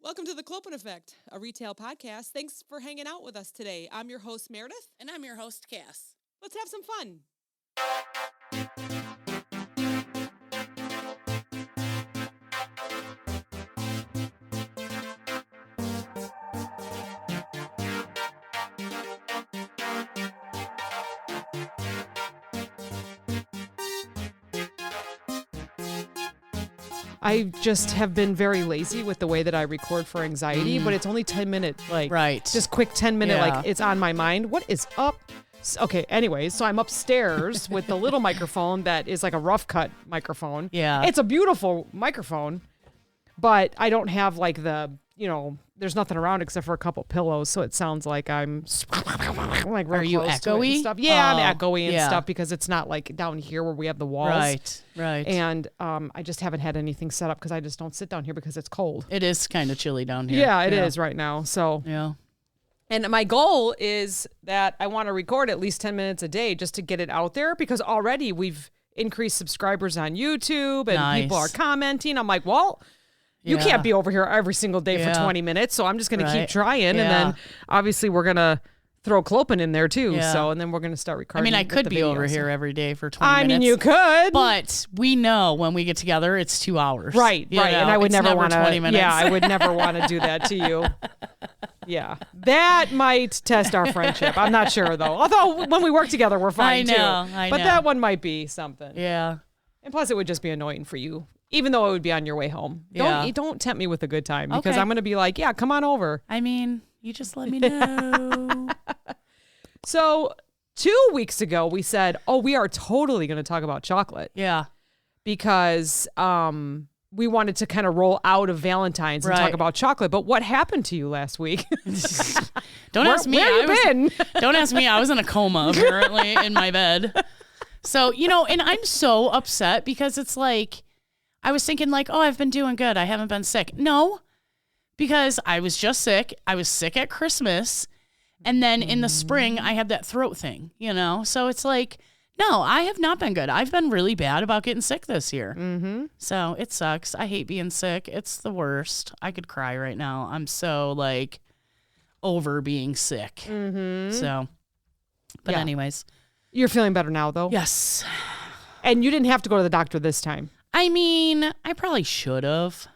Welcome to the Clopen Effect, a retail podcast. Thanks for hanging out with us today. I'm your host, Meredith. And I'm your host, Cass. Let's have some fun. I just have been very lazy with the way that I record for anxiety, but it's only 10-minute, just quick 10-minute, it's on my mind. What is up? Okay, anyways, so I'm upstairs with the little microphone that is like a rough cut microphone. Yeah. It's a beautiful microphone, but I don't have there's nothing around except for a couple pillows, so it sounds like I'm like real Are you close to it and echoey? stuff. Yeah, I'm echoey and yeah. stuff because it's not like down here where we have the walls. Right. And I just haven't had anything set up because I just don't sit down here because it's cold. It is kind of chilly down here. Yeah, it is right now. So Yeah. And my goal is that I want to record at least 10 minutes a day just to get it out there because already we've increased subscribers on YouTube and people are commenting. I'm like, well, you can't be over here every single day for 20 minutes. So I'm just going to keep trying. And then obviously we're going to throw Clopen in there too. Yeah. So, and then we're going to start recording. I mean, I could be over here every day for 20 minutes. I mean, you could. But we know when we get together, it's 2 hours. Right. You know, And I would never want to. 20 minutes. Yeah, I would never want to do that to you. Yeah. That might test our friendship. I'm not sure though. Although when we work together, we're fine too. I know. But that one might be something. Yeah. And plus it would just be annoying for you, even though it would be on your way home. Don't tempt me with a good time because I'm going to be like, yeah, come on over. I mean, you just let me know. So 2 weeks ago, we said, we are totally going to talk about chocolate. Yeah. Because we wanted to kind of roll out of Valentine's and talk about chocolate. But what happened to you last week? Don't ask me. Where you been? Don't ask me. I was in a coma, apparently, in my bed. So, and I'm so upset because it's like, I was thinking like, I've been doing good. I haven't been sick. No, because I was just sick. I was sick at Christmas. And then in the spring, I had that throat thing, So it's like, no, I have not been good. I've been really bad about getting sick this year. Mm-hmm. So it sucks. I hate being sick. It's the worst. I could cry right now. I'm so over being sick. Mm-hmm. So, but anyways. You're feeling better now though? Yes. And you didn't have to go to the doctor this time. I mean, I probably should have.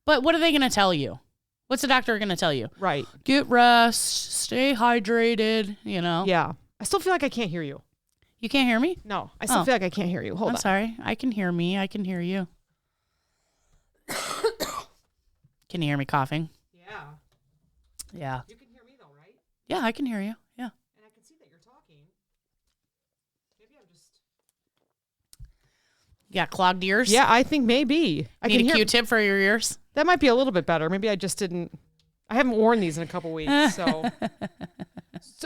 But what are they going to tell you? What's the doctor going to tell you? Right. Get rest, stay hydrated, Yeah. I still feel like I can't hear you. You can't hear me? No, I still feel like I can't hear you. Hold on. I'm sorry. I can hear me. I can hear you. Can you hear me coughing? Yeah. Yeah. You can hear me though, right? Yeah, I can hear you. Yeah. And I can see that you're talking. Maybe I'm just... You got clogged ears? Yeah, I think maybe. I Need can a hear... Q-tip for your ears? That might be a little bit better. Maybe I just didn't... I haven't worn these in a couple weeks, so...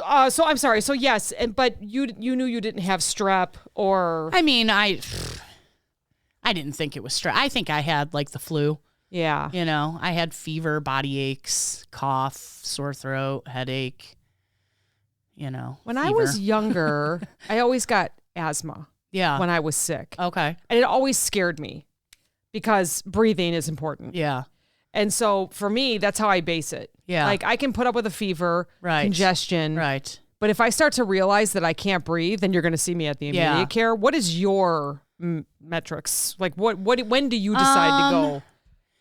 So I'm sorry. So yes, but you knew you didn't have strep or... I mean, I didn't think it was strep. I think I had the flu. Yeah. I had fever, body aches, cough, sore throat, headache, When I was younger, I always got asthma. Yeah. When I was sick. Okay. And it always scared me because breathing is important. Yeah. And so for me, that's how I base it. Yeah. I can put up with a fever, congestion. Right. But if I start to realize that I can't breathe, then you're going to see me at the immediate care. What is your metrics? When do you decide to go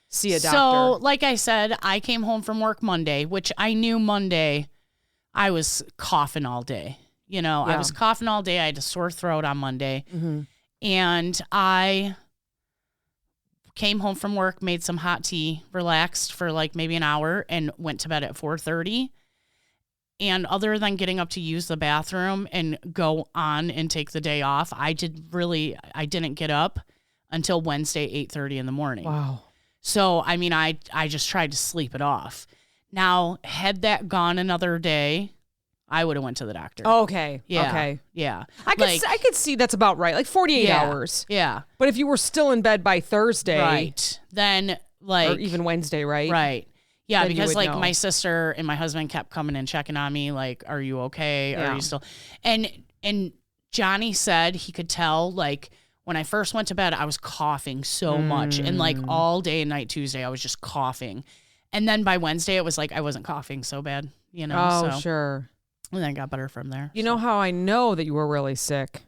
see a doctor? So, like I said, I came home from work Monday, which I knew Monday I was coughing all day. I was coughing all day. I had a sore throat on Monday. Mm-hmm. And I came home from work, made some hot tea, relaxed for maybe an hour, and went to bed at 4:30. And other than getting up to use the bathroom and go on and take the day off, I didn't get up until Wednesday, 8:30 in the morning. Wow. So, I mean, I just tried to sleep it off. Now, had that gone another day, I would have went to the doctor. Okay. Yeah. Okay. Yeah. I could see that's about right. 48 hours. Yeah. But if you were still in bed by Thursday. Right. Then or even Wednesday, right? Right. Yeah, then because know. my sister and my husband kept coming and checking on me, are you okay? Yeah. Are you still? And Johnny said he could tell, when I first went to bed, I was coughing so much. And all day and night Tuesday, I was just coughing. And then by Wednesday, it was like I wasn't coughing so bad, you know. Oh, so. sure. And then it got better from there. You know how I know that you were really sick?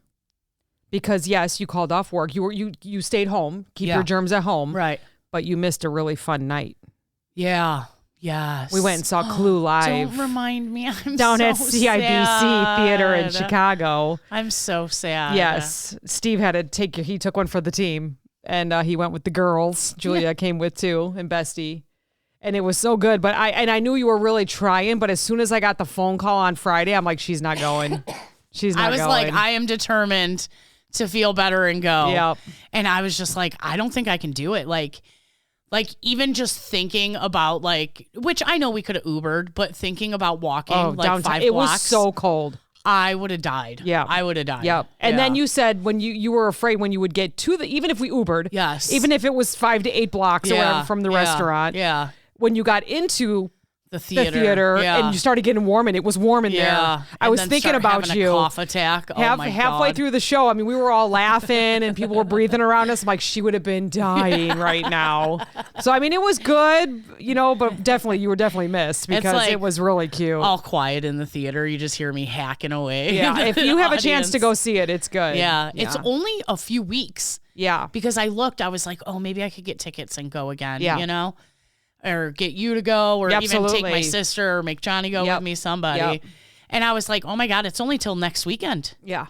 Because yes, you called off work. You stayed home, keep your germs at home. Right. But you missed a really fun night. Yeah. Yes. We went and saw Clue live. Don't remind me. I'm down so at CIBC sad. Theater in Chicago. I'm so sad. Yes. Steve had to he took one for the team. And he went with the girls. Julia came with too, and Bestie. And it was so good. But I knew you were really trying, but as soon as I got the phone call on Friday, I'm like, she's not going. She's not going. I was like, I am determined to feel better and go. Yep. And I was just like, I don't think I can do it. Like even just thinking about which I know we could have Ubered, but thinking about walking downtown. 5 blocks. It was so cold. I would have died. Yeah. I would have died. Yep. And then you said when you were afraid when you would get to even if we Ubered. Yes. Even if it was 5 to 8 blocks or whatever from the restaurant. Yeah. When you got into the theater and you started getting warm and it was warm in there. I was thinking about you. A cough attack. Oh my God. Halfway through the show, I mean, we were all laughing and people were breathing around us. I'm like, she would have been dying right now. So I mean, it was good, but definitely you were definitely missed because it was really cute. All quiet in the theater. You just hear me hacking away. Yeah, if you have a chance to go see it, it's good. Yeah, it's only a few weeks. Yeah, because I looked, I was like, oh, maybe I could get tickets and go again. Yeah. Or get you to go, or even take my sister, or make Johnny go with me, somebody. Yep. And I was like, oh my God, it's only till next weekend. Yeah.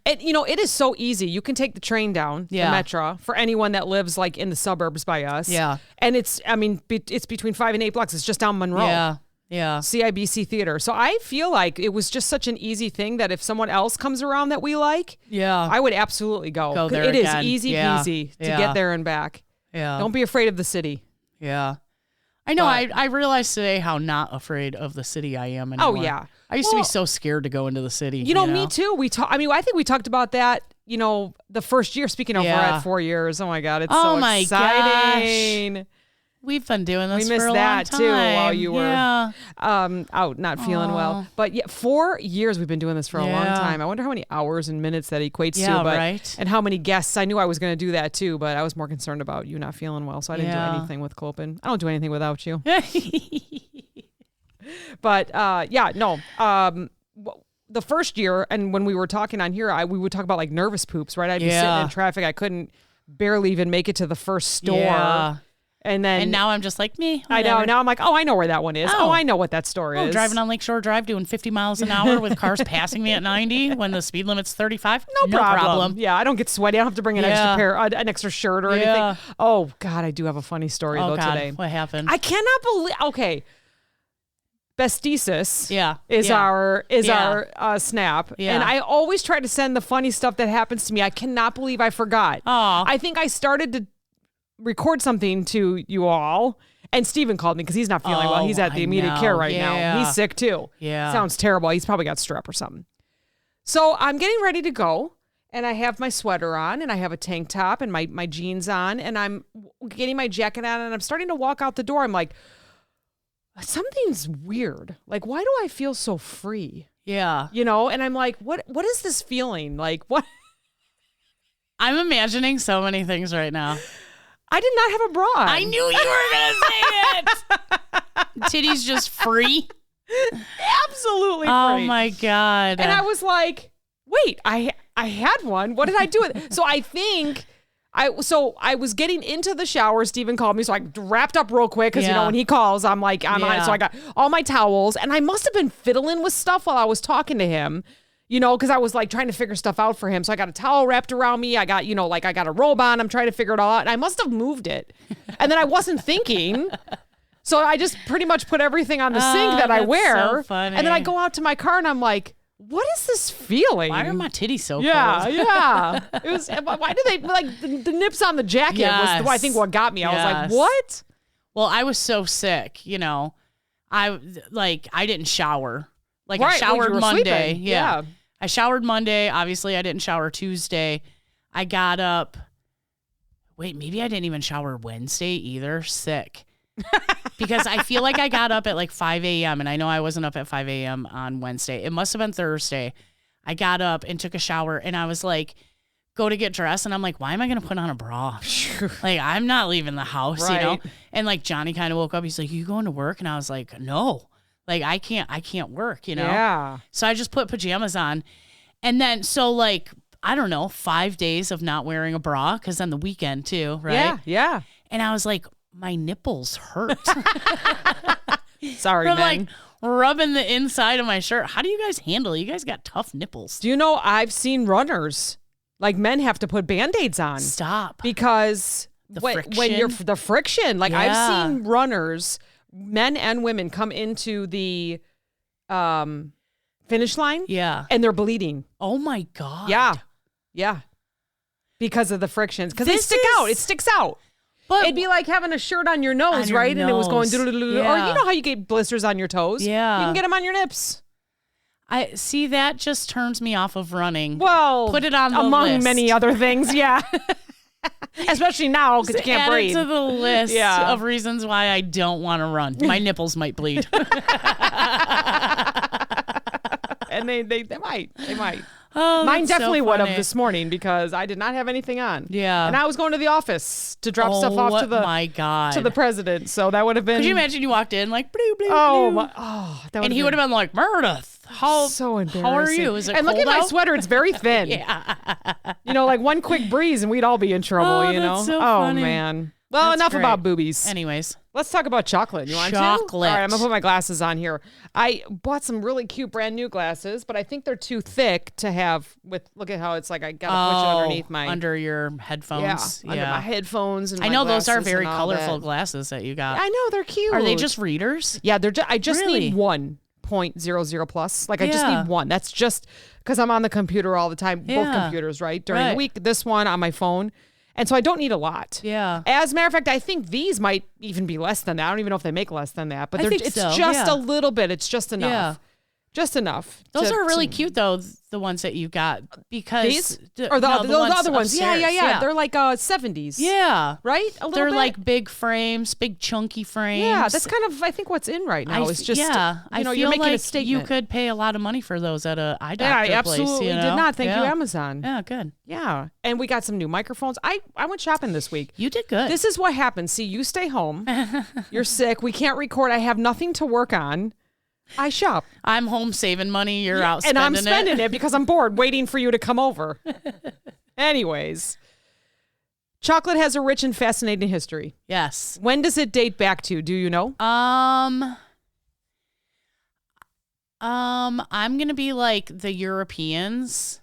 And, it is so easy. You can take the train down, the Metro, for anyone that lives in the suburbs by us. Yeah. And it's between 5 and 8 blocks. It's just down Monroe. Yeah. Yeah. CIBC Theater. So I feel like it was just such an easy thing that if someone else comes around that we like, I would absolutely go. Go there It again. is easy peasy to get there and back. Yeah. Don't be afraid of the city. Yeah. I know. I realized today how not afraid of the city I am anymore. Oh, yeah. I used to be so scared to go into the city. Me too. I think we talked about that, the first year. Speaking of, we're at 4 years. Oh, my God. It's so exciting. Gosh. We've been doing this for a long time. We missed that, too, while you were out not feeling well. But 4 years we've been doing this for a long time. I wonder how many hours and minutes that equates to. Right. And how many guests. I knew I was going to do that, too, but I was more concerned about you not feeling well, so I didn't do anything with Clopen. I don't do anything without you. But, the first year, and when we were talking on here, we would talk about, nervous poops, right? I'd be sitting in traffic. I couldn't barely even make it to the first store. Yeah. And now I'm just like me. I know. Now I'm like, I know where that one is. I know what that store is. Driving on Lakeshore Drive doing 50 miles an hour with cars passing me at 90 when the speed limit's 35. No problem. Yeah, I don't get sweaty. I don't have to bring an extra shirt or anything. Oh God, I do have a funny story today. What happened? I cannot believe. Okay. Bestisis is our snap. Yeah. And I always try to send the funny stuff that happens to me. I cannot believe I forgot. Oh. I think I started to record something to you all, and Steven called me because he's not feeling well. He's at the immediate care right now. He's sick too. Yeah. Sounds terrible. He's probably got strep or something. So I'm getting ready to go, and I have my sweater on, and I have a tank top and my jeans on, and I'm getting my jacket on, and I'm starting to walk out the door. I'm like, something's weird. Like, why do I feel so free? Yeah. And I'm like, what is this feeling? Like, what? I'm imagining so many things right now. I did not have a bra on. I knew you were going to say it. Titties just free. Absolutely free. Oh my God. And I was like, wait, I had one. What did I do with it? So I think I was getting into the shower. Steven called me. So I wrapped up real quick because, when he calls, I'm like, I'm on. So I got all my towels, and I must have been fiddling with stuff while I was talking to him. Because I was trying to figure stuff out for him. So I got a towel wrapped around me. I got, I got a robe on. I'm trying to figure it all out. And I must have moved it. And then I wasn't thinking. So I just pretty much put everything on the sink that I wear. So funny. And then I go out to my car and I'm like, what is this feeling? Why are my titties so cold? Yeah. It was, why do they, the nips on the jacket was, I think, what got me. I was like, what? Well, I was so sick, I didn't shower. I showered Monday. Yeah. I showered Monday. Obviously, I didn't shower Tuesday. I got up. Wait, maybe I didn't even shower Wednesday either. Sick. Because I feel like I got up at 5 a.m. and I know I wasn't up at 5 a.m. on Wednesday. It must have been Thursday. I got up and took a shower and I was go to get dressed, and I'm like, why am I going to put on a bra? Like, I'm not leaving the house, you know? And like Johnny kind of woke up. He's like, you going to work? And I was like, no, like I can't work, you know? Yeah. So I just put pajamas on. And then, so like, I don't know, 5 days of not wearing a bra, because on the weekend too, right? Yeah, yeah. And I was like, my nipples hurt. Sorry, From men. like rubbing the inside of my shirt. How do you guys handle it? You guys got tough nipples. Do you know I've seen runners, like men have to put Band-Aids on. Stop. Because when you're the friction, like I've seen runners, men and women, come into the finish line. Yeah. And they're bleeding. Oh my God. Yeah. Yeah. Because of the frictions. Because it sticks out. But it'd be like having a shirt on your nose, right? And it was going, or you know how you get blisters on your toes? Yeah. You can get them on your nips. I see, that just turns me off of running. Well, put it on the among list. many other things, yeah. Especially now because you can't breathe. Add it to the list of reasons why I don't want to run. My nipples might bleed. And they might. Oh, mine definitely so would have this morning because I did not have anything on. Yeah. And I was going to the office to drop stuff off to the my God. to the president. So that would have been. Could you imagine you walked in like blue, blue, blue. That and he would have been like, Meredith, so embarrassing. How are you? Is it and cold look at out? my sweater; it's very thin. Yeah. You know, like one quick breeze and we'd all be in trouble. You know. That's so funny. Man. Well, That's enough great. about boobies. Anyways. Let's talk about chocolate. You want to? All right, I'm going to put my glasses on here. I bought some really cute brand new glasses, but I think they're too thick to have with, look at how it's like I got to push it underneath my. Under your headphones. Yeah, under my headphones. And I my know those are glasses very and all colorful that. glasses that you got. I know, they're cute. Are they just readers? Yeah, they're I just Really? need 1.00 plus. Like I just need one. That's just because I'm on the computer all the time. Both computers, right? During the week, this one on my phone. And so I don't need a lot. Yeah. As a matter of fact, I think these might even be less than that. I don't even know if they make less than that. But it's so, just a little bit. It's just enough. Yeah. Just enough. Those are really cute, though, the ones that you got. Because these? Or the other ones. Yeah. They're like 70s. Yeah. Right? A little They're bit? like big frames, big chunky frames. Yeah, that's kind of, I think, what's in right now. It's just, I feel you're making like a statement. you could pay a lot of money for those at a eye doctor Yeah, I place. absolutely You know? did not. Thank you, Amazon. Yeah, good. Yeah. And we got some new microphones. I went shopping this week. You did good. This is what happens. See, you stay home. You're sick. We can't record. I have nothing to work on. I shop. I'm home saving money. You're out spending it. And I'm spending it because I'm bored waiting for you to come over. Anyways, chocolate has a rich and fascinating history. Yes. When does it date back to? Do you know? I'm gonna be like the Europeans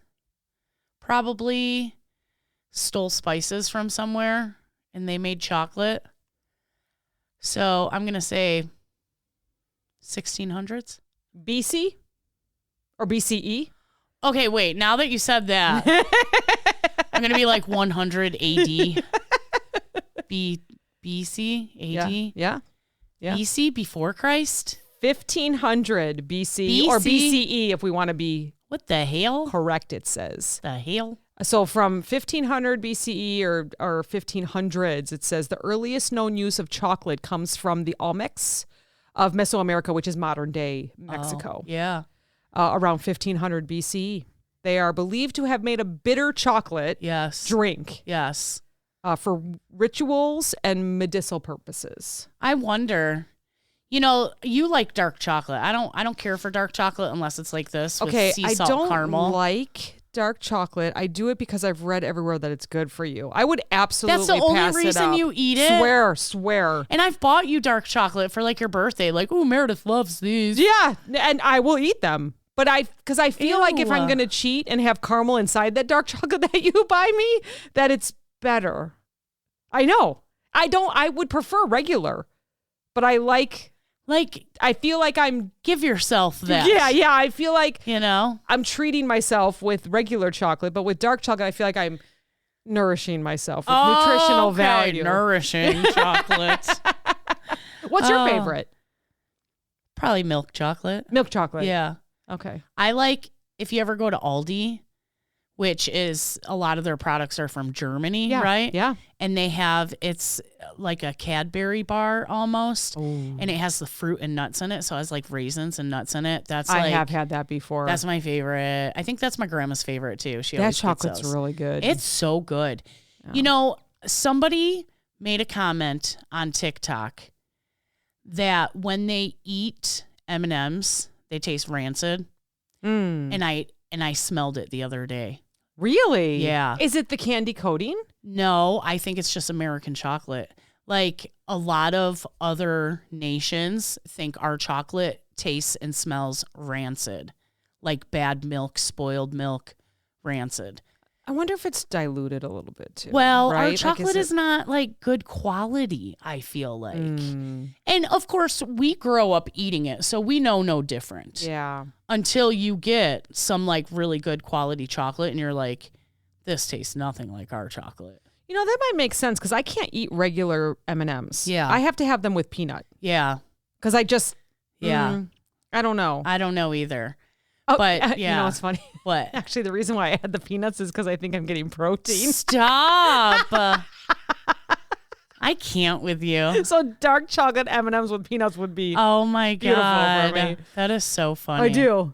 probably stole spices from somewhere and they made chocolate. So I'm gonna say 1600s. BC or BCE? Okay, wait. Now that you said that, I'm gonna be like 100 AD. BC AD. Yeah. BC before Christ. 1500 BC or BCE if we want to be. What the hell? Correct. It says. The hell. So from 1500 BCE or 1500s, it says the earliest known use of chocolate comes from the Olmecs of Mesoamerica, which is modern day Mexico. Yeah. Around 1500 BCE. They are believed to have made a bitter chocolate drink. Yes. For rituals and medicinal purposes. I wonder, you like dark chocolate. I don't care for dark chocolate unless it's like this with sea salt I don't caramel. like dark chocolate. I do it because I've read everywhere that it's good for you. I would absolutely That's the only pass reason it up. you eat it? Swear. And I've bought you dark chocolate for like your birthday. Like, oh, Meredith loves these. Yeah, and I will eat them. But because I feel like if I'm going to cheat and have caramel inside that dark chocolate that you buy me, that it's better. I know. I would prefer regular, but I I feel like I'm... Give yourself that. Yeah. I feel like... I'm treating myself with regular chocolate, but with dark chocolate, I feel like I'm nourishing myself with nutritional value. Nourishing chocolate. What's your favorite? Probably milk chocolate. Milk chocolate. Yeah. Okay. I like, if you ever go to Aldi, which is a lot of their products are from Germany, Yeah, right? yeah. And it's like a Cadbury bar almost, and it has the fruit and nuts in it. So it has like raisins and nuts in it. I have had that before. That's my favorite. I think that's my grandma's favorite too. That chocolate's really good. It's so good. Yeah. Somebody made a comment on TikTok that when they eat M&Ms, they taste rancid. And I smelled it the other day. Really? Yeah. Is it the candy coating? No, I think it's just American chocolate. Like a lot of other nations think our chocolate tastes and smells rancid, like bad milk, spoiled milk, rancid. I wonder if it's diluted a little bit too. Well, right? our chocolate is not like good quality, I feel like. And of course, we grow up eating it, so we know no different. Yeah. Until you get some like really good quality chocolate and you're like, this tastes nothing like our chocolate. That might make sense because I can't eat regular M&Ms. Yeah. I have to have them with peanut. Yeah. Because I just, Yeah. I don't know. I don't know either. Oh, But yeah. You know, it's funny. What? Actually, the reason why I had the peanuts is because I think I'm getting protein. Stop. I can't with you. So dark chocolate M&Ms with peanuts would be Oh my beautiful God. for me. That is so funny. I do.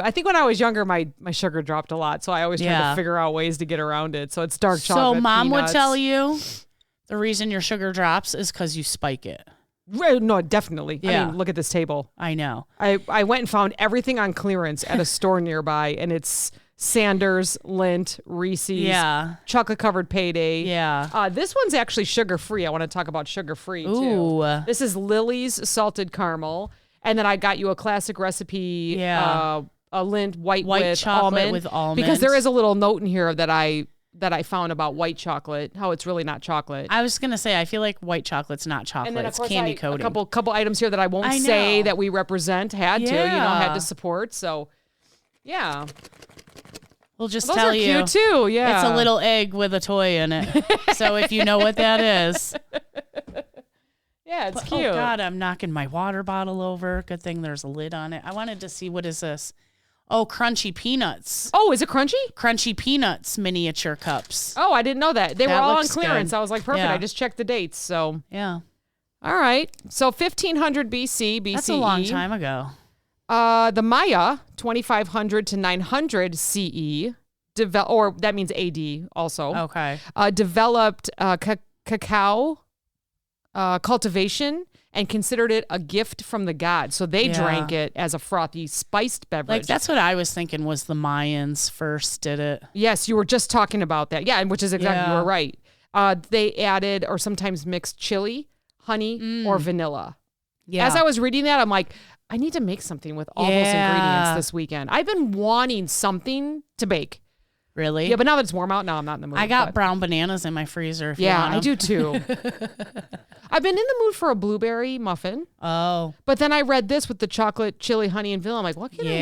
I think when I was younger, my sugar dropped a lot. So I always tried to figure out ways to get around it. So it's dark chocolate. So mom peanuts. would tell you the reason your sugar drops is because you spike it. No, definitely. Yeah. I mean, look at this table. I know. I went and found everything on clearance at a store nearby, and it's Sanders, Lindt, Reese's, chocolate covered Payday. Yeah. This one's actually sugar free. I want to talk about sugar free too. Ooh. This is Lily's salted caramel, and then I got you a classic recipe. A Lindt white with chocolate almond, because there is a little note in here that I found about white chocolate, how it's really not chocolate. I was gonna say I feel like white chocolate's not chocolate. And then it's candy coating. A couple items here that I won't say that we represent had to support. So, yeah. We'll just Those tell are you cute too. Yeah, it's a little egg with a toy in it. So if you know what that is, yeah, it's cute. Oh God, I'm knocking my water bottle over. Good thing there's a lid on it. I wanted to see what is this. Oh, crunchy peanuts. Oh, is it crunchy? Crunchy peanuts miniature cups. Oh, I didn't know that. They were all on clearance. Good. I was like, perfect. Yeah. I just checked the dates. So, yeah. All right. So 1500 BC. That's a long time ago. The Maya, 2500 to 900 CE, or that means AD also. Okay. Developed cacao cultivation and considered it a gift from the gods. So they drank it as a frothy, spiced beverage. Like that's what I was thinking was the Mayans first did it. Yes, you were just talking about that. Yeah, which is exactly, you were right. They added or sometimes mixed chili, honey, or vanilla. Yeah. As I was reading that, I'm like, I need to make something with all those ingredients this weekend. I've been wanting something to bake. Really? Yeah, but now that it's warm out, now I'm not in the mood. I got brown bananas in my freezer. If you want 'em. I do too. I've been in the mood for a blueberry muffin. Oh. But then I read this with the chocolate, chili, honey, and vanilla. I'm like, what can I do?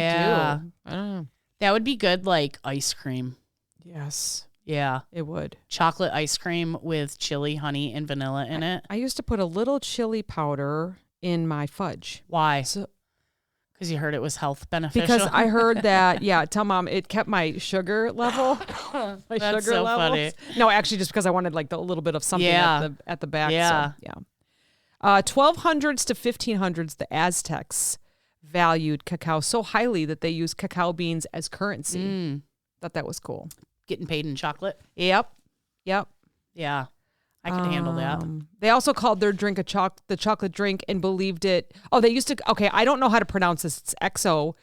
I don't know. That would be good, like ice cream. Yes. Yeah. It would. Chocolate ice cream with chili, honey, and vanilla in it. I used to put a little chili powder in my fudge. Why? So, because you heard it was health beneficial. because I heard that, tell mom it kept my sugar level. That's so funny. No, actually, just because I wanted like a little bit of something at the back. Yeah. So, 1200s to 1500s, the Aztecs valued cacao so highly that they used cacao beans as currency. Thought that was cool. Getting paid in chocolate. Yep. Yeah. I could handle that. They also called their drink the chocolate drink and believed it. Oh, they used to. Okay, I don't know how to pronounce this. It's xocoatl.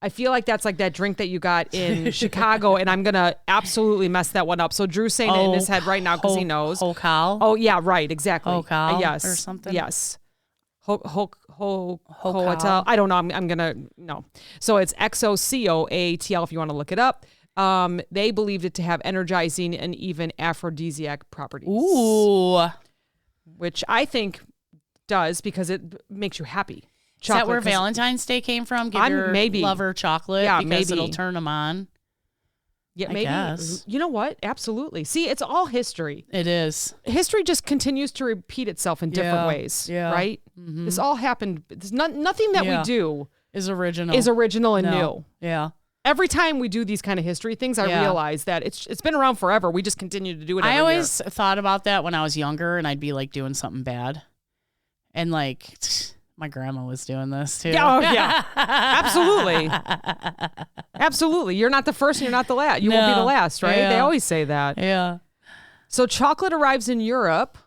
I feel like that's like that drink that you got in Chicago, and I'm gonna absolutely mess that one up. So Drew's saying it in his head right now because he knows. Xocoatl. Oh yeah, right, exactly. Xocoatl yes, or something. Yes. Xocoatl. I don't know. I'm gonna no. So it's xocoatl if you want to look it up. They believed it to have energizing and even aphrodisiac properties. Ooh. Which I think does because it makes you happy. Is that where Valentine's Day came from? Give your lover chocolate because it'll turn them on. Yeah, I maybe. guess. You know what? Absolutely. See, it's all history. It is. History just continues to repeat itself in different ways, right? Mm-hmm. This all happened. Nothing that we do is original and new. Yeah. every time we do these kind of history things, I realize that it's been around forever. We just continue to do it every I always year. thought about that when I was younger, and I'd be like doing something bad. And like, my grandma was doing this too. Yeah, oh, yeah. Absolutely. Absolutely. You're not the first and you're not the last. You won't be the last, right? Yeah. They always say that. Yeah. So chocolate arrives in Europe.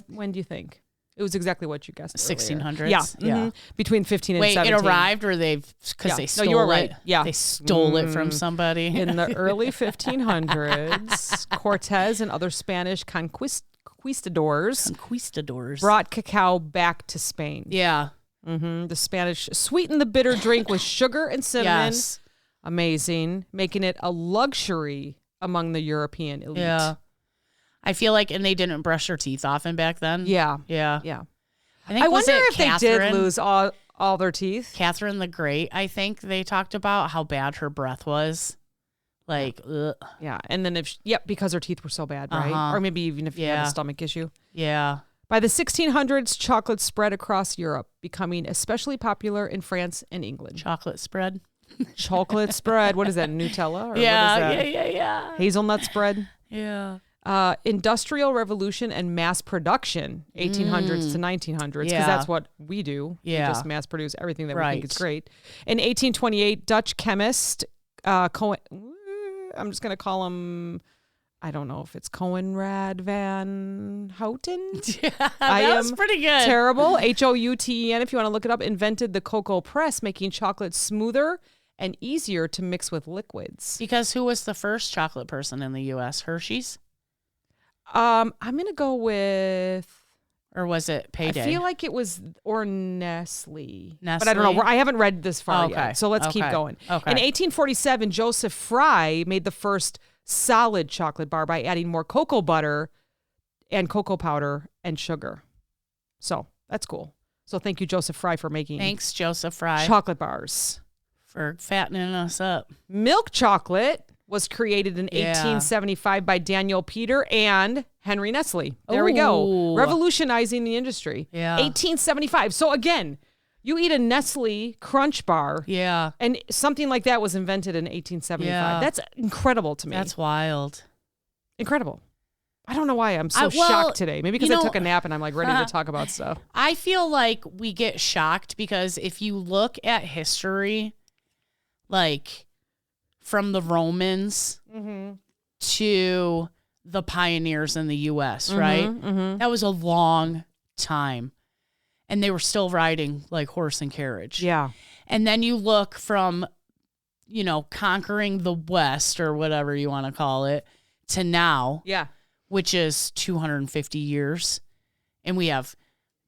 When do you think? It was exactly what you guessed. 1600s. Yeah. Yeah. Mm-hmm. Between 15 and 17. Wait, it arrived or because they stole no, you were it? right. Yeah. They stole it from somebody. In the early 1500s, Cortez and other Spanish conquistadors brought cacao back to Spain. Yeah. Mm-hmm. The Spanish sweetened the bitter drink with sugar and cinnamon. Yes. Amazing. Making it a luxury among the European elite. Yeah. I feel like, and they didn't brush their teeth often back then. Yeah. Yeah. Yeah. I wonder if they did lose all their teeth. Catherine the Great, I think they talked about how bad her breath was. Like, ugh. Yeah. And then because her teeth were so bad, right? Or maybe even if you had a stomach issue. Yeah. By the 1600s, chocolate spread across Europe, becoming especially popular in France and England. Chocolate spread. Chocolate spread. What is that? Nutella? Or Yeah. what is that? Yeah. Hazelnut spread. Yeah. Industrial revolution and mass production, 1800s to 1900s, because that's what we do. Yeah. We just mass produce everything that we think is great. In 1828, Dutch chemist, I'm just going to call him, I don't know if it's Coenraad van Houten. Yeah, that was pretty good. Terrible. Houten, if you want to look it up, invented the cocoa press, making chocolate smoother and easier to mix with liquids. Because who was the first chocolate person in the U.S.? Hershey's? I'm going to go with... Or was it Payday? I feel like it was Nestlé. Nestlé? But I don't know. I haven't read this far Okay. yet. So let's keep going. Okay. In 1847, Joseph Fry made the first solid chocolate bar by adding more cocoa butter and cocoa powder and sugar. So that's cool. So thank you, Joseph Fry, for making Thanks, Joseph Fry. chocolate bars. For fattening us up. Milk chocolate was created in 1875 by Daniel Peter and Henri Nestlé. There we go. Revolutionizing the industry. Yeah. 1875. So again, you eat a Nestle Crunch bar. Yeah. And something like that was invented in 1875. Yeah. That's incredible to me. That's wild. Incredible. I don't know why I'm so shocked today. Maybe because I took a nap and I'm like ready to talk about stuff. I feel like we get shocked because if you look at history, like from the Romans to the pioneers in the U.S., right? Mm-hmm. That was a long time. And they were still riding like horse and carriage. Yeah. And then you look from, conquering the West or whatever you want to call it to now. Yeah. Which is 250 years. And we have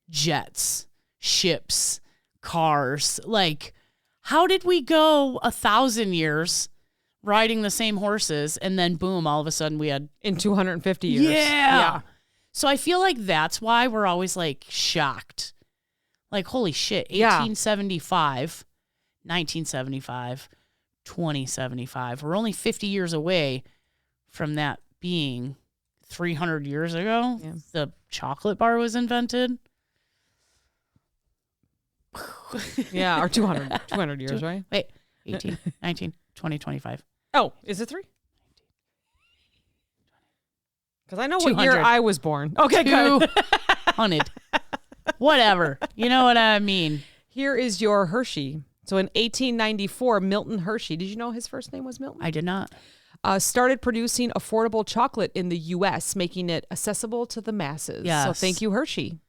jets, ships, cars. Like, how did we go 1,000 years riding the same horses and then boom, all of a sudden we had... In 250 years. Yeah. So I feel like that's why we're always like shocked. Like, holy shit, 1875, 1975, 2075. We're only 50 years away from that being 300 years ago. Yeah. The chocolate bar was invented. Yeah, or 200 years, right? Wait, 18, 19, 20, 25. Oh, is it 3? Because I know what year I was born. Okay, good. 200. Whatever. You know what I mean. Here is your Hershey. So in 1894, Milton Hershey, did you know his first name was Milton? I did not. Started producing affordable chocolate in the U.S., making it accessible to the masses. Yes. So thank you, Hershey.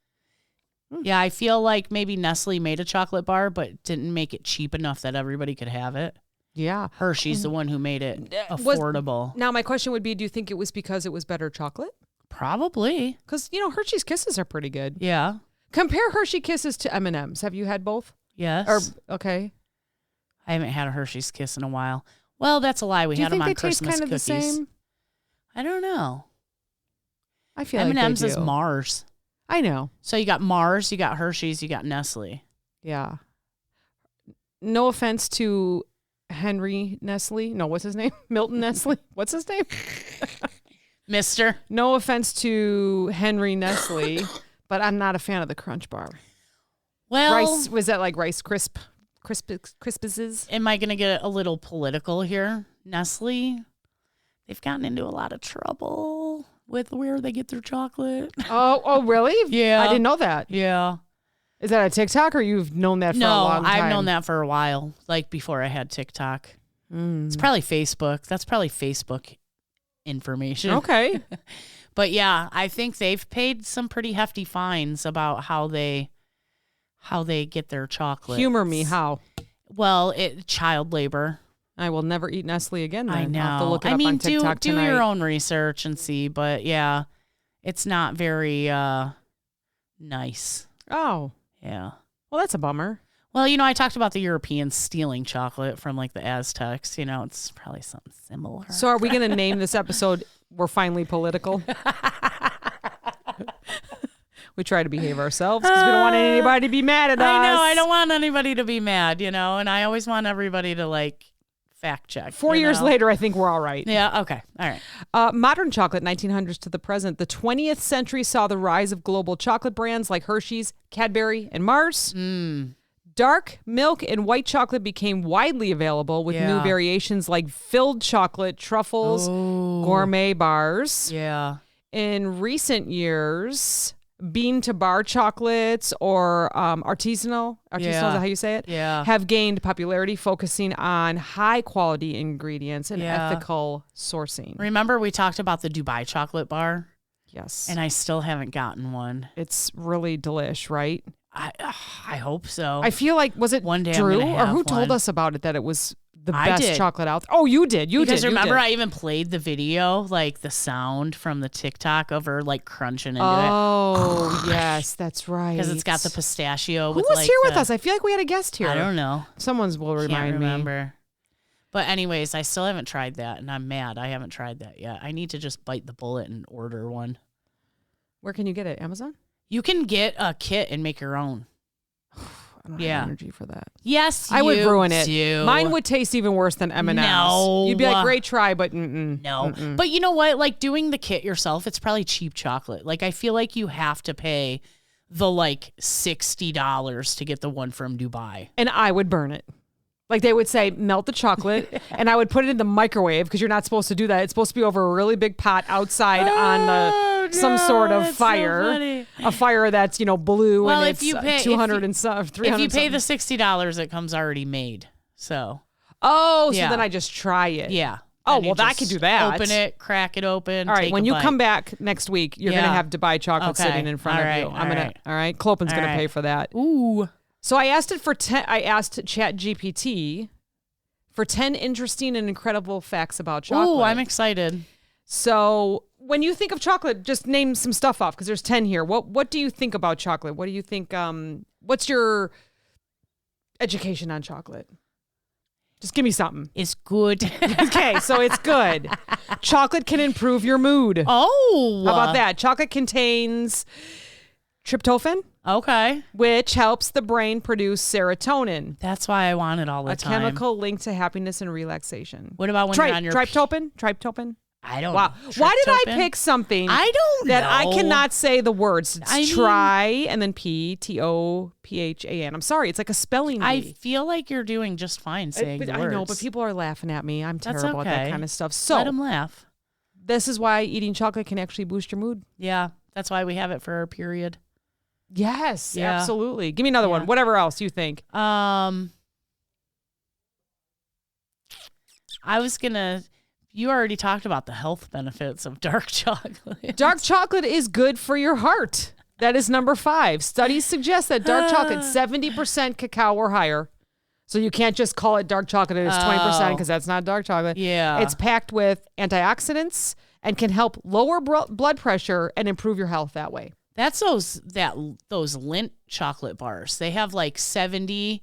Yeah, I feel like maybe Nestle made a chocolate bar, but didn't make it cheap enough that everybody could have it. Yeah. Hershey's the one who made it affordable. Now, my question would be, do you think it was because it was better chocolate? Probably. Because, Hershey's Kisses are pretty good. Yeah. Compare Hershey Kisses to M&M's. Have you had both? Yes. Okay. I haven't had a Hershey's Kiss in a while. Well, that's a lie. We had them on Christmas cookies. Do you think they taste kind of the same? I don't know. I feel like M&M's they do. is Mars. I know. So you got Mars, you got Hershey's, you got Nestle. Yeah. No offense to Henri Nestlé. No, what's his name? Milton Nestlé. What's his name? Mister. No offense to Henri Nestlé, but I'm not a fan of the Crunch Bar. Well, was that like Rice Crisp Crispises. Am I going to get a little political here? Nestle, they've gotten into a lot of trouble with where they get their chocolate. Oh, really? Yeah. I didn't know that. Yeah. Is that a TikTok or you've known that for a long time? No, I've known that for a while, like before I had TikTok. It's probably Facebook. That's probably Facebook information. Okay. But yeah, I think they've paid some pretty hefty fines about how they get their chocolate. Humor me, how? Well, child labor. I will never eat Nestle again. Then. I know. I'll have to look it up on TikTok do tonight. your own research and see. But yeah, it's not very nice. Oh. Yeah. Well, that's a bummer. Well, I talked about the Europeans stealing chocolate from like the Aztecs. It's probably something similar. So are we going to name this episode We're Finally Political? We try to behave ourselves because we don't want anybody to be mad at us. I know. I don't want anybody to be mad, and I always want everybody to like fact check. 4 years later, I think we're all right. Yeah. Okay. All right. Modern chocolate, 1900s to the present. The 20th century saw the rise of global chocolate brands like Hershey's, Cadbury, and Mars. Dark milk and white chocolate became widely available with new variations like filled chocolate, truffles, gourmet bars. Yeah. In recent years, bean to bar chocolates or artisanal is that how you say it? Yeah. Have gained popularity, focusing on high quality ingredients and ethical sourcing. Remember we talked about the Dubai chocolate bar? Yes. And I still haven't gotten one. It's really delish, right? I hope so. I feel like, was it one day Drew I'm gonna or have who told one. us about it, that it was the I best did. chocolate out there? Oh, you did. Because remember, I even played the video, like the sound from the TikTok of her like crunching into it. Oh, yes, that's right. Because it's got the pistachio. Who was here with us? I feel like we had a guest here. I don't know. Someone's will remind Can't me. remember. But anyways, I still haven't tried that, and I'm mad. I haven't tried that yet. I need to just bite the bullet and order one. Where can you get it? Amazon? You can get a kit and make your own. I don't have energy for that. Yes, I would ruin it. do. Mine would taste even worse than M&M's. No. You'd be like, great try, but no. But you know what? Like doing the kit yourself, it's probably cheap chocolate. Like I feel like you have to pay the like $60 to get the one from Dubai. And I would burn it. Like they would say, melt the chocolate, and I would put it in the microwave because you're not supposed to do that. It's supposed to be over a really big pot outside on some sort of fire. So a fire that's, blue, well, and if it's you pay, 200 and some, 300. If you pay the $60, it comes already made. So. Oh, so then I just try it. Yeah. Oh, and well, I could do that. Open it, crack it open. All right, take when a you bite. come back next week, you're going to have Dubai chocolate sitting in front of you. All right. Clopen's going to pay for that. Ooh. So I asked I asked ChatGPT for 10 interesting and incredible facts about chocolate. Ooh, I'm excited. So when you think of chocolate, just name some stuff off because there's 10 here. What do you think about chocolate? What do you think? What's your education on chocolate? Just give me something. It's good. Okay, so it's good. Chocolate can improve your mood. Oh. How about that? Chocolate contains tryptophan. Okay. Which helps the brain produce serotonin. That's why I want it all the time. A chemical linked to happiness and relaxation. What about when you're on your... Tryptophan? I don't know. Why did I pick something that I cannot say the words? It's try and then P-T-O-P-H-A-N. I'm sorry. It's like a spelling bee. I feel like you're doing just fine saying the words. I know, but people are laughing at me. I'm terrible at that kind of stuff. So let them laugh. This is why eating chocolate can actually boost your mood. Yeah. That's why we have it for our period. Yes, absolutely. Give me another one. Whatever else you think. I was going to... You already talked about the health benefits of dark chocolate. Dark chocolate is good for your heart. That is number 5. Studies suggest that dark chocolate, 70% cacao or higher. So you can't just call it dark chocolate and it's 20% because that's not dark chocolate. Yeah. It's packed with antioxidants and can help lower blood pressure and improve your health that way. That's those Lindt chocolate bars. They have like 70,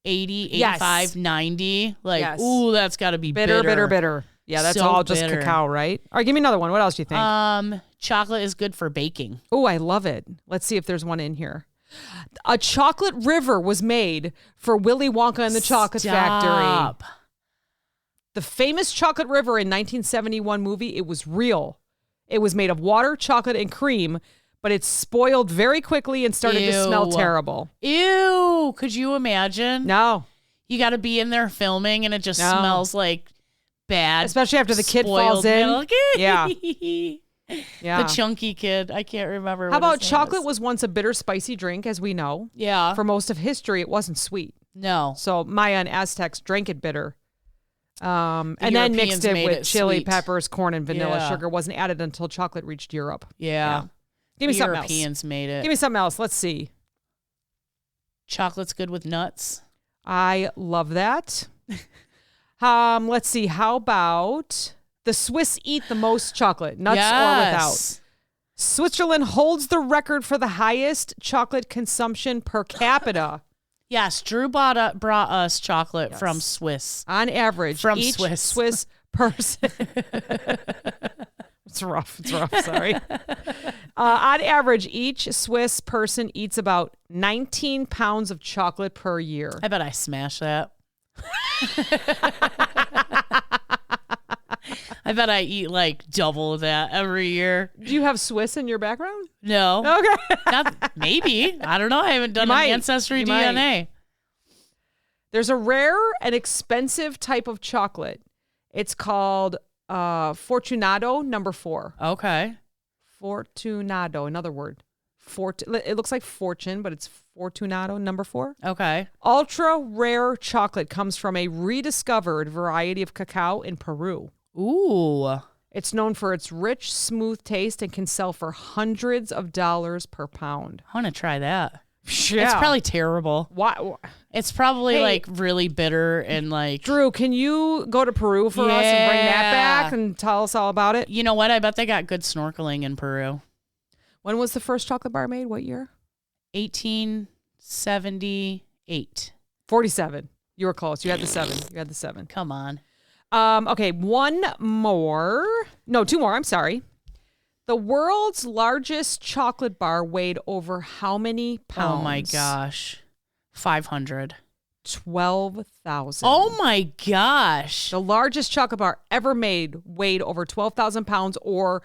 80, 85, 90. Like, ooh, that's got to be bitter. Yeah, that's so all just bitter. Cacao, right? All right, give me another one. What else do you think? Chocolate is good for baking. Oh, I love it. Let's see if there's one in here. A chocolate river was made for Willy Wonka and the Chocolate Factory. The famous chocolate river in 1971 movie, it was real. It was made of water, chocolate, and cream, but it spoiled very quickly and started to smell terrible. Ew. Could you imagine? No. You got to be in there filming, and it just smells like bad. Especially after the kid falls in. Milk. Yeah. The chunky kid. I can't remember. How about chocolate was once a bitter, spicy drink, as we know. Yeah. For most of history, it wasn't sweet. No. So Maya and Aztecs drank it bitter. And then mixed it with chili, peppers, corn, and vanilla sugar. Wasn't added until chocolate reached Europe. Yeah. Give me something else. Europeans made it. Give me something else. Let's see. Chocolate's good with nuts. I love that. Let's see. How about the Swiss eat the most chocolate, nuts or without? Switzerland holds the record for the highest chocolate consumption per capita. Yes, Drew brought us chocolate from Swiss. On average, from each Swiss person. It's rough. Sorry. On average, each Swiss person eats about 19 pounds of chocolate per year. I bet I smash that. I bet I eat like double that every year. Do you have Swiss in your background? No. Okay. Maybe. I don't know. I haven't done an ancestry DNA. There's a rare and expensive type of chocolate. It's called Fortunado No. 4. Okay. Fortunado, another word. It looks like fortune, but it's Fortunado No. 4. Okay. Ultra rare chocolate comes from a rediscovered variety of cacao in Peru. Ooh. It's known for its rich, smooth taste and can sell for hundreds of dollars per pound. I want to try that. Yeah. It's probably terrible. Why? It's probably like really bitter and like... Drew, can you go to Peru for us and bring that back and tell us all about it? You know what? I bet they got good snorkeling in Peru. When was the first chocolate bar made? What year? 1878. 47. You were close. You had the 7. Come on. Okay, one more. No, two more. I'm sorry. The world's largest chocolate bar weighed over how many pounds? Oh my gosh. 500. 12,000. Oh my gosh. The largest chocolate bar ever made weighed over 12,000 pounds or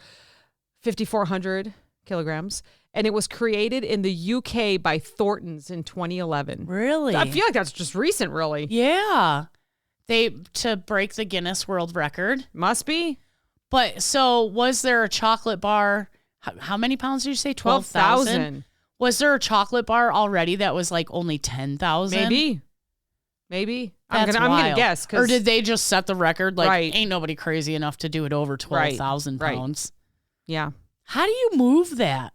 5,400 kilograms. And it was created in the UK by Thornton's in 2011. Really? I feel like that's just recent, really. Yeah. To break the Guinness World Record. Must be. But so was there a chocolate bar? How many pounds did you say? 12,000. Was there a chocolate bar already that was like only 10,000? Maybe. That's I'm gonna guess. Or did they just set the record? Like, right. Ain't nobody crazy enough to do it over 12,000 pounds. Yeah. How do you move that?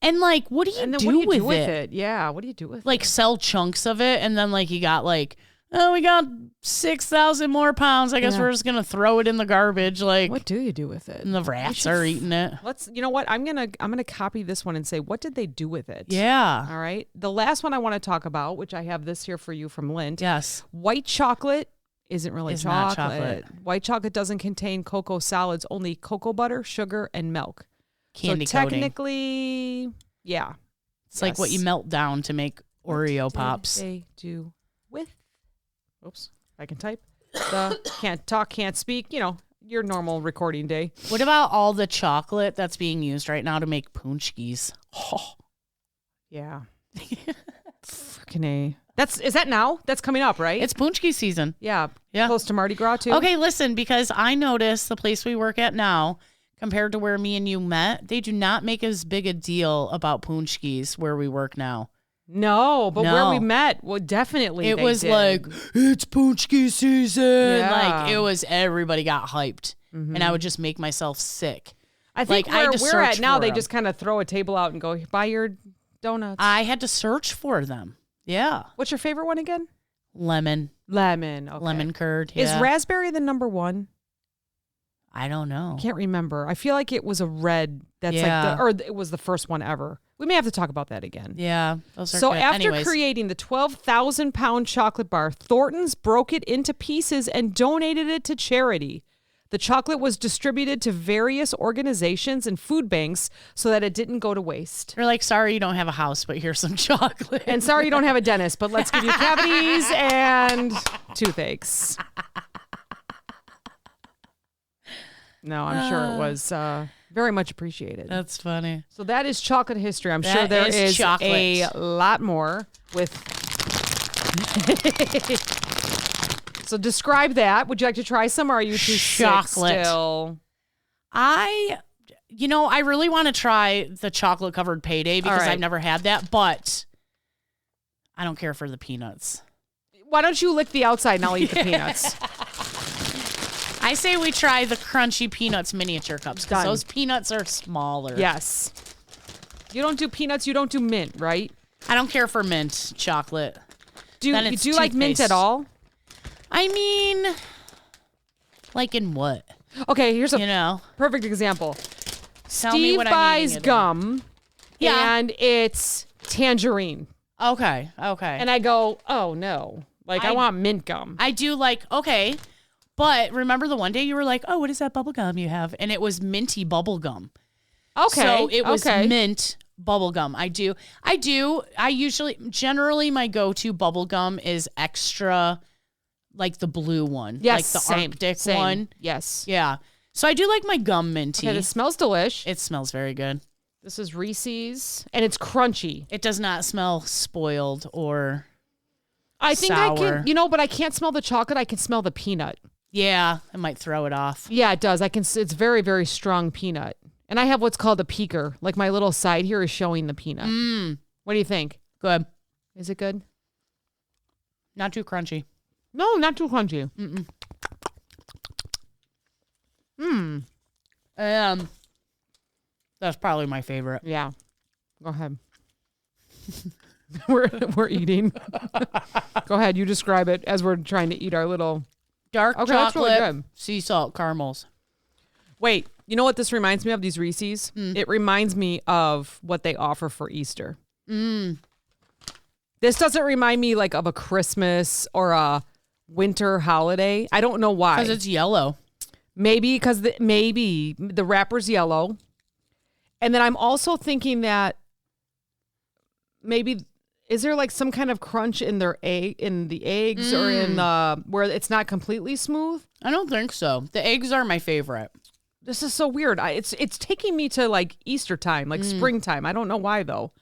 And like, what do you do with it? Yeah. What do you do with it? Like sell chunks of it, and then like you got like, oh, we got 6,000 more pounds. I guess we're just gonna throw it in the garbage. Like, what do you do with it? And the rats are eating it. You know what? I'm gonna copy this one and say, what did they do with it? Yeah. All right. The last one I want to talk about, which I have this here for you from Lint. Yes. White chocolate isn't really chocolate. Not chocolate. White chocolate doesn't contain cocoa solids, only cocoa butter, sugar, and milk. Candy so coating. Technically, yeah. It's like what you melt down to make Oreo pops. What they do with. Oops, I can type. Can't talk, can't speak. You know, your normal recording day. What about all the chocolate that's being used right now to make punchkis? Oh, yeah. Freaking A. Is that now? That's coming up, right? It's punchki season. Yeah. Close to Mardi Gras, too. Okay, listen, because I noticed the place we work at now, compared to where me and you met, they do not make as big a deal about punchkis where we work now. No, but where we met, well, definitely it was like, it's punchki season. Yeah. Like, it was, everybody got hyped. Mm-hmm. And I would just make myself sick. I think where we're at now, they just kind of throw a table out and go, buy your donuts. I had to search for them. Yeah. What's your favorite one again? Lemon. Okay. Lemon curd. Yeah. Is raspberry the number one? I don't know. Can't remember. I feel like it was a red. That's or it was the first one ever. We may have to talk about that again. Yeah. Those are so good. After creating the 12,000 pound chocolate bar, Thornton's broke it into pieces and donated it to charity. The chocolate was distributed to various organizations and food banks so that it didn't go to waste. They're like, sorry you don't have a house, but here's some chocolate. And sorry you don't have a dentist, but let's give you cavities and toothaches. No, I'm sure it was very much appreciated. That's funny. So that is chocolate history. I'm sure there is a lot more with So describe that. Would you like to try some, or are you too chocolate sick still? I really want to try the chocolate covered payday because I've never had that, but I don't care for the peanuts. Why don't you lick the outside and I'll eat the peanuts? I say we try the crunchy peanuts miniature cups because those peanuts are smaller. Yes. You don't do peanuts, you don't do mint, right? I don't care for mint chocolate. Do you like mint at all? I mean, like in what? Okay, here's a perfect example. Steve buys gum, and it's tangerine. Okay. And I go, oh no, like I want mint gum. I do but remember the one day you were like, oh, what is that bubble gum you have? And it was minty bubble gum. Okay. So it was mint bubble gum. I generally my go-to bubble gum is extra, like the blue one. Yes, like the Arctic one. Yes. Yeah. So I do like my gum minty. Okay, it smells delish. It smells very good. This is Reese's, and it's crunchy. It does not smell spoiled or I think sour. I can, but I can't smell the chocolate. I can smell the peanut. Yeah, I might throw it off. Yeah, it does. It's very, very strong peanut. And I have what's called a peeker. Like my little side here is showing the peanut. What do you think? Good. Is it good? Not too crunchy. No, not too crunchy. That's probably my favorite. Yeah. Go ahead. we're eating. Go ahead. You describe it as we're trying to eat our little dark chocolate, that's really good. Sea salt caramels. Wait, you know what this reminds me of? These Reese's? It reminds me of what they offer for Easter. This doesn't remind me like of a Christmas or a winter holiday. I don't know why. Because it's yellow. Maybe because the wrapper's yellow. And then I'm also thinking that maybe is there like some kind of crunch in the eggs or in the where it's not completely smooth? I don't think so. The eggs are my favorite. This is so weird. It's taking me to like Easter time, like springtime. I don't know why though.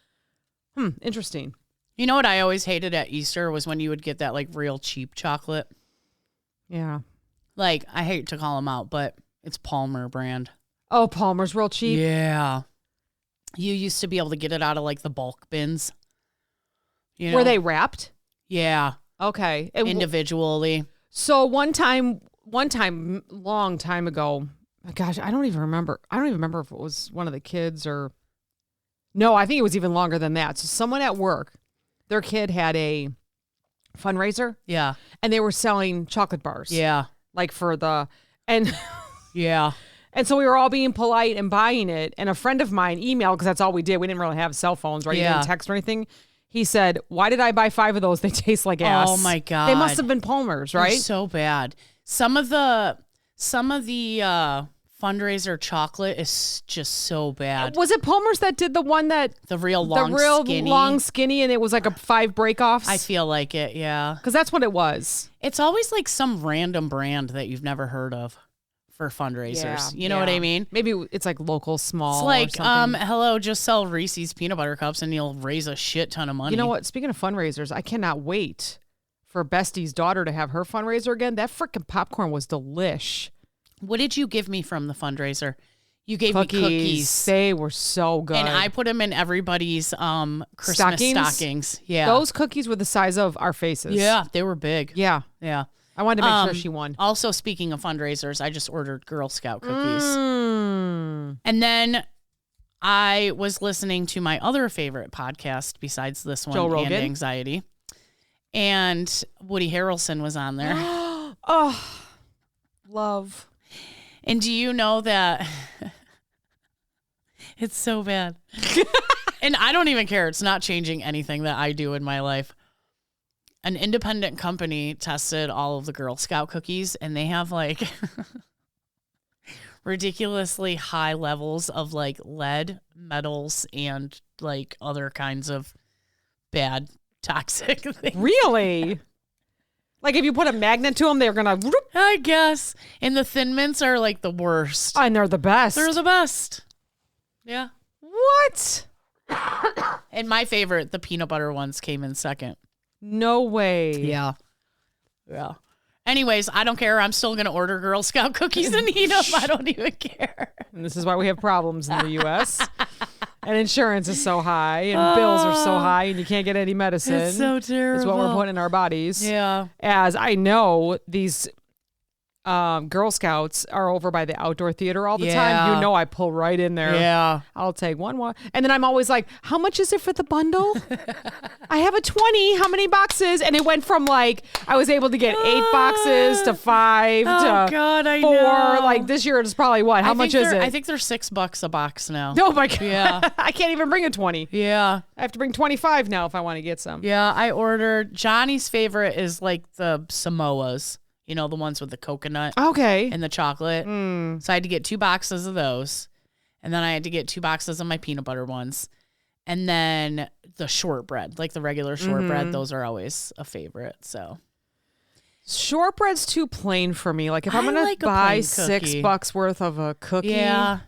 Interesting. You know what I always hated at Easter was when you would get that like real cheap chocolate. Yeah. Like I hate to call them out, but it's Palmer brand. Oh, Palmer's real cheap. Yeah. You used to be able to get it out of like the bulk bins. You know? Were they wrapped? Yeah. Okay. Individually. So one time, long time ago, gosh, I don't even remember. I don't even remember if it was one of the kids or. No, I think it was even longer than that. So someone at work, their kid had a fundraiser. Yeah. And they were selling chocolate bars. Yeah. Like yeah. And so we were all being polite and buying it. And a friend of mine emailed, because that's all we did. We didn't really have cell phones, right? You didn't text or anything. He said, why did I buy 5 of those? They taste like ass. Oh my God. They must have been Palmer's, right? They're so bad. Some of the fundraiser chocolate is just so bad. Was it Palmer's that did the one that the real long skinny and it was like a 5 break-offs? I feel like it, yeah. Because that's what it was. It's always like some random brand that you've never heard of for fundraisers. Yeah, you know what I mean? Maybe it's like local, small. It's like, hello, just sell Reese's peanut butter cups and you'll raise a shit ton of money. You know what? Speaking of fundraisers, I cannot wait for Bestie's daughter to have her fundraiser again. That freaking popcorn was delish. What did you give me from the fundraiser? You gave me cookies. They were so good. And I put them in everybody's Christmas stockings. Yeah. Those cookies were the size of our faces. Yeah, they were big. Yeah. Yeah. I wanted to make sure she won. Also, speaking of fundraisers, I just ordered Girl Scout cookies. And then I was listening to my other favorite podcast besides this one, Joe Rogan. And Anxiety. And Woody Harrelson was on there. Oh, love. And do you know that it's so bad? And I don't even care. It's not changing anything that I do in my life. An independent company tested all of the Girl Scout cookies, and they have like ridiculously high levels of like lead, metals, and like other kinds of bad toxic things. Really? Like if you put a magnet to them, they're going to... I guess. And the Thin Mints are like the worst. And they're the best. They're the best. Yeah. What? And my favorite, the peanut butter ones, came in second. No way. Yeah. Yeah. Anyways, I don't care. I'm still going to order Girl Scout cookies and eat them. I don't even care. And this is why we have problems in the U.S. And insurance is so high, and bills are so high, and you can't get any medicine. It's so terrible. It's what we're putting in our bodies. Yeah. As I know, these Girl Scouts are over by the outdoor theater all the time. You know, I pull right in there. Yeah. I'll take one more. And then I'm always like, how much is it for the bundle? I have a 20. How many boxes? And it went from like, I was able to get 8 boxes to 5 to God, I 4. know. Like this year it's probably what? How much is it? I think they're $6 a box now. Oh my God. Yeah. I can't even bring a 20. Yeah. I have to bring 25 now if I want to get some. Yeah. I ordered, Johnny's favorite is like the Samoas. You know, the ones with the coconut Okay. and the chocolate. So I had to get 2 boxes of those. And then I had to get 2 boxes of my peanut butter ones. And then the shortbread, like the regular shortbread, those are always a favorite. So shortbread's too plain for me. Like if I'm going like to a buy plain cookie. $6 worth of a cookie. Yeah,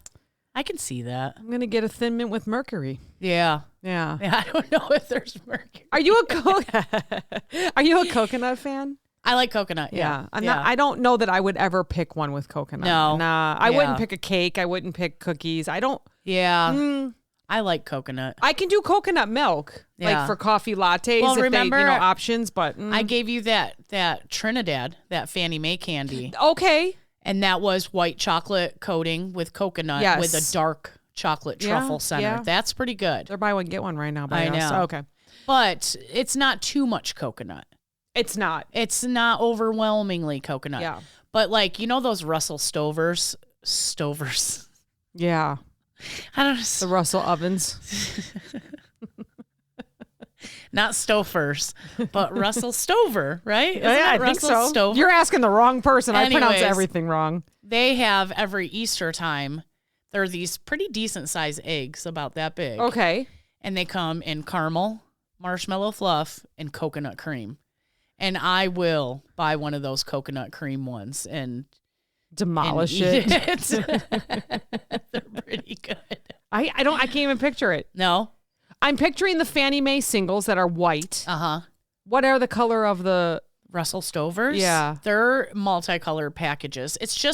I can see that. I'm going to get a Thin Mint with mercury. Yeah. Yeah. I don't know if there's mercury. Are you a coconut fan? I like coconut. Yeah. I don't know that I would ever pick one with coconut. No. Nah. I wouldn't pick a cake. I wouldn't pick cookies. I don't. Yeah. I like coconut. I can do coconut milk, like for coffee lattes. Well, if remember, they, options, but I gave you that Trinidad, that Fannie Mae candy. Okay. And that was white chocolate coating with coconut with a dark chocolate truffle center. Yeah. That's pretty good. They're buy one get one right now. I know. Okay. But it's not too much coconut. It's not. It's not overwhelmingly coconut. Yeah. But like, you know those Russell Stovers? Yeah. I don't know. The Russell ovens. Not Stofers, but Russell Stover, right? Isn't I Russell think so. Stover? You're asking the wrong person. Anyways, I pronounce everything wrong. They have every Easter time. There are these pretty decent sized eggs, about that big. Okay. And they come in caramel, marshmallow fluff, and coconut cream. And I will buy one of those coconut cream ones and demolish it. They're pretty good. I can't even picture it. No. I'm picturing the Fannie Mae singles that are white. Uh-huh. What are the color of the Russell Stovers? Yeah. They're multicolored packages. It's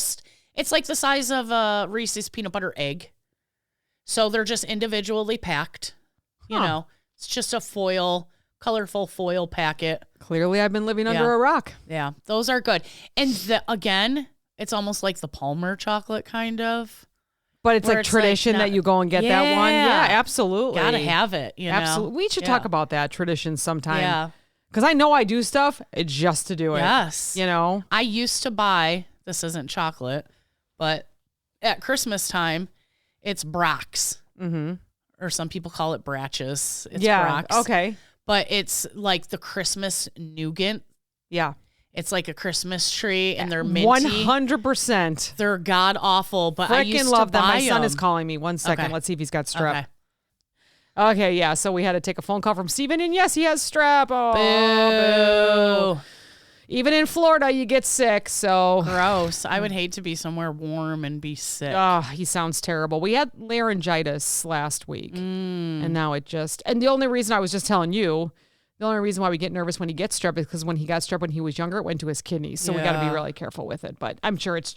like the size of a Reese's peanut butter egg. So they're just individually packed. You know, it's just a colorful foil packet. Clearly, I've been living under a rock. Yeah, those are good. And again, it's almost like the Palmer chocolate kind of. But it's like tradition that you go and get that one. Yeah, absolutely. Gotta have it. Absolutely. We should talk about that tradition sometime. Yeah. Because I know I do stuff just to do it. Yes. You know? I used to buy, this isn't chocolate, but at Christmas time, it's Brock's. Mm-hmm. Or some people call it Bratches. It's Brock's. Okay. But it's like the Christmas nougat. Yeah. It's like a Christmas tree, and they're minty. 100%. They're god awful, but I used love to them. buy My son them. is calling me. 1 second. Okay. Let's see if he's got strep. Okay, yeah. So we had to take a phone call from Steven, and yes, he has strep. Oh, boo. Even in Florida, you get sick. So gross. I would hate to be somewhere warm and be sick. Oh, he sounds terrible. We had laryngitis last week, and now and the only reason I was just telling you, the only reason why we get nervous when he gets strep is because when he got strep when he was younger, it went to his kidneys. So we got to be really careful with it. But I'm sure he's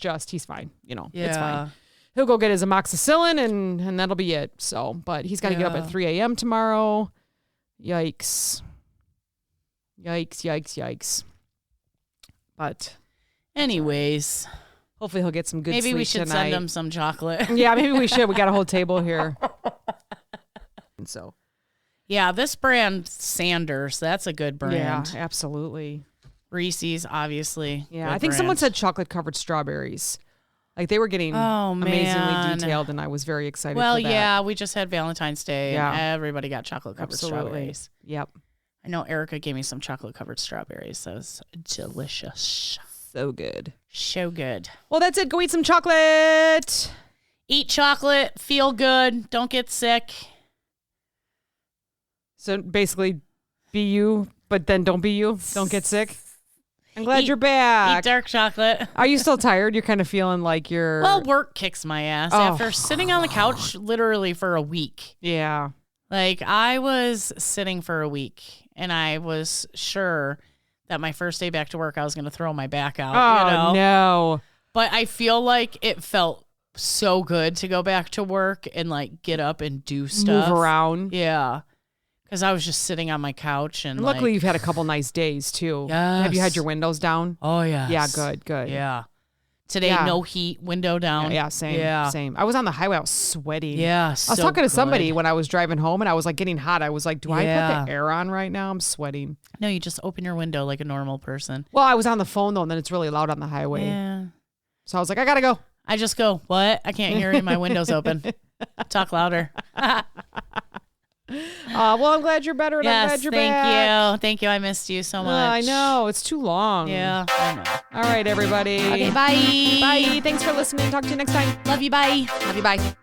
fine. It's fine. He'll go get his amoxicillin and that'll be it. So, but he's got to get up at 3 a.m. tomorrow. Yikes. But anyways, hopefully he'll get some good sleep maybe we should tonight. send him some chocolate. Yeah, maybe we should. We got a whole table here. And so. Yeah, this brand, Sanders, that's a good brand. Yeah, absolutely. Reese's, obviously. Yeah, I think someone said chocolate-covered strawberries. Like they were getting amazingly detailed, and I was very excited for that. Well, yeah, we just had Valentine's Day, and everybody got chocolate-covered strawberries. Yep. I know Erica gave me some chocolate-covered strawberries. That was delicious. So good. So good. Well, that's it. Go eat some chocolate. Eat chocolate. Feel good. Don't get sick. So basically, be you, but then don't be you. Don't get sick. I'm glad you're back. Eat dark chocolate. Are you still tired? You're kind of feeling like you're... Well, work kicks my ass after sitting on the couch literally for a week. Yeah. Like, I was sitting for a week, and I was sure that my first day back to work, I was going to throw my back out. Oh, no. But I feel like it felt so good to go back to work and like get up and do stuff. Move around. Yeah. Because I was just sitting on my couch. And luckily you've had a couple nice days too. Yes. Have you had your windows down? Oh, yeah. Yeah, good. Yeah. Today, no heat, window down. Yeah, same. I was on the highway. I was sweating. Yeah, I was talking to somebody when I was driving home, and I was like getting hot. I was like, do I put the air on right now? I'm sweating. No, you just open your window like a normal person. Well, I was on the phone, though, and then it's really loud on the highway. Yeah. So I was like, I got to go. I just go, what? I can't hear you. My window's open. Talk louder. Well, I'm glad you're better, and I'm glad you're back. Thank you. I missed you so much. I know. It's too long. Yeah, I know. All right, everybody. Okay, bye. Bye. Thanks for listening. Talk to you next time. Love you. Bye. Love you. Bye.